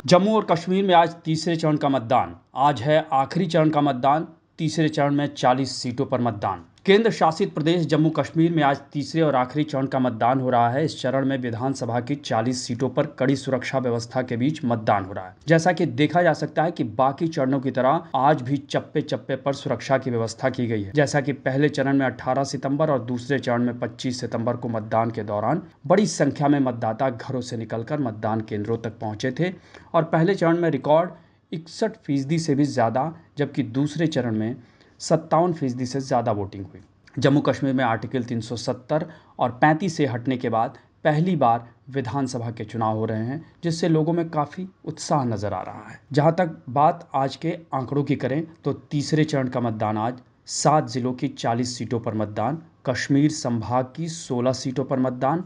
जम्मू और कश्मीर में आज तीसरे चरण का मतदान। आज है आखिरी चरण का मतदान। तीसरे चरण में 40 सीटों पर मतदान। केंद्र शासित प्रदेश जम्मू कश्मीर में आज तीसरे और आखिरी चरण का मतदान हो रहा है। इस चरण में विधानसभा की 40 सीटों पर कड़ी सुरक्षा व्यवस्था के बीच मतदान हो रहा है। जैसा कि देखा जा सकता है कि बाकी चरणों की तरह आज भी चप्पे चप्पे पर सुरक्षा की व्यवस्था की गई है। जैसा कि पहले चरण में 18 सितंबर और दूसरे चरण में 25 सितंबर को मतदान के दौरान बड़ी संख्या में मतदाता घरों से निकलकर मतदान केंद्रों तक पहुंचे थे और पहले चरण में रिकॉर्ड 61% से भी ज़्यादा, जबकि दूसरे चरण में 57% से ज़्यादा वोटिंग हुई। जम्मू कश्मीर में आर्टिकल 370 और 35 से हटने के बाद पहली बार विधानसभा के चुनाव हो रहे हैं, जिससे लोगों में काफ़ी उत्साह नज़र आ रहा है। जहां तक बात आज के आंकड़ों की करें तो तीसरे चरण का मतदान आज 7 जिलों की 40 सीटों पर मतदान, कश्मीर संभाग की 16 सीटों पर मतदान,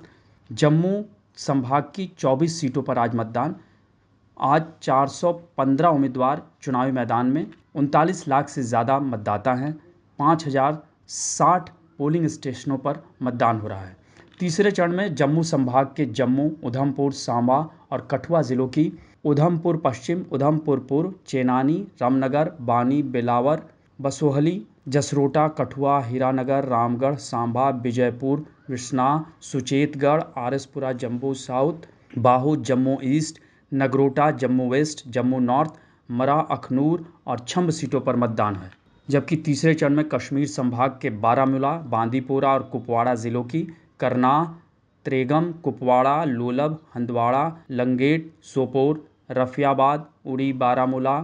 जम्मू संभाग की 24 सीटों पर आज मतदान। आज 415 उम्मीदवार चुनावी मैदान में, 39 लाख से ज़्यादा मतदाता हैं, 5060 पोलिंग स्टेशनों पर मतदान हो रहा है। तीसरे चरण में जम्मू संभाग के जम्मू, उधमपुर, सांबा और कठुआ ज़िलों की उधमपुर पश्चिम, उधमपुर पूर्व, Chenani, Ramnagar, Bani, Billawar, Basohli, Jasrota, Kathua, Hiranagar, Ramgarh, Samba, Vijaypur, Bishnah, Suchetgarh, R S Pura, Jammu south, Bahu, Jammu east, Nagrota, Jammu west, Jammu north, Marh, Akhnoor और छंब सीटों पर मतदान है। जबकि तीसरे चरण में कश्मीर संभाग के बारामूला, बांदीपोरा और कुपवाड़ा ज़िलों की करनाह, त्रेगम, कुपवाड़ा, लोलब, हंदवाड़ा, लंगेट, सोपोर, रफियाबाद, उड़ी, बारामूला,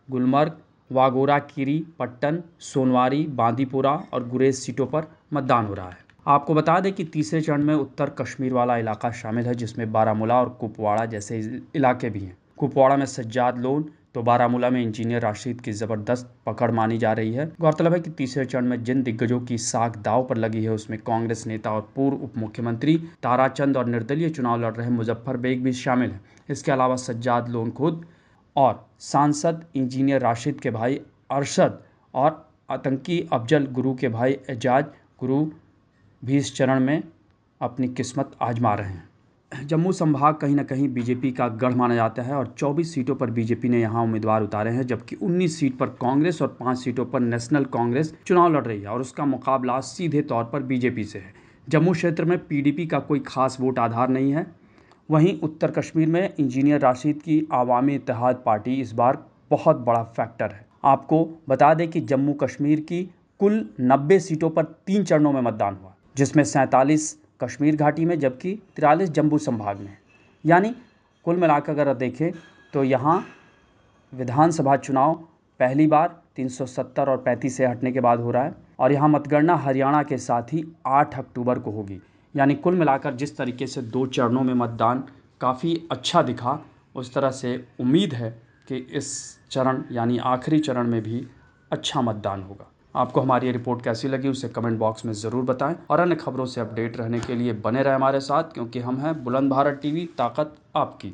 गुलमर्ग, वागोरा, किरी, पट्टन, सोनवारी, बांदीपोरा और गुरेज सीटों पर मतदान हो रहा है। आपको बता दें कि तीसरे चरण में उत्तर कश्मीर वाला इलाका शामिल है, जिसमें बारामूला और कुपवाड़ा जैसे इलाके भी हैं। कुपवाड़ा में सज्जाद लोन तो बारामूला में इंजीनियर राशिद की ज़बरदस्त पकड़ मानी जा रही है। गौरतलब है कि तीसरे चरण में जिन दिग्गजों की साख दांव पर लगी है, उसमें कांग्रेस नेता और पूर्व उप मुख्यमंत्री ताराचंद और निर्दलीय चुनाव लड़ रहे मुजफ्फर बेग भी शामिल हैं। इसके अलावा सज्जाद लोन खुद और सांसद इंजीनियर राशिद के भाई अरशद और आतंकी अफजल गुरू के भाई एजाज गुरू भी इस चरण में अपनी किस्मत आजमा रहे हैं। जम्मू संभाग कहीं ना कहीं बीजेपी का गढ़ माना जाता है और 24 सीटों पर बीजेपी ने यहां उम्मीदवार उतारे हैं, जबकि 19 सीट पर कांग्रेस और 5 सीटों पर नेशनल कांग्रेस चुनाव लड़ रही है और उसका मुकाबला सीधे तौर पर बीजेपी से है। जम्मू क्षेत्र में पीडीपी का कोई खास वोट आधार नहीं है। वहीं उत्तर कश्मीर में इंजीनियर राशिद की आवामी इत्तेहाद पार्टी इस बार बहुत बड़ा फैक्टर है। आपको बता दें कि जम्मू कश्मीर की कुल 90 सीटों पर 3 चरणों में मतदान हुआ, जिसमें 47 कश्मीर घाटी में जबकि 43 जम्मू संभाग में। यानी कुल मिलाकर अगर देखें तो यहाँ विधानसभा चुनाव पहली बार 370 और 35 से हटने के बाद हो रहा है और यहाँ मतगणना हरियाणा के साथ ही 8 अक्टूबर को होगी। यानी कुल मिलाकर जिस तरीके से 2 चरणों में मतदान काफ़ी अच्छा दिखा, उस तरह से उम्मीद है कि इस चरण यानी आखिरी चरण में भी अच्छा मतदान होगा। आपको हमारी ये रिपोर्ट कैसी लगी उसे कमेंट बॉक्स में ज़रूर बताएं और अन्य खबरों से अपडेट रहने के लिए बने रहें हमारे साथ, क्योंकि हम हैं बुलंद भारत टीवी, ताकत आपकी।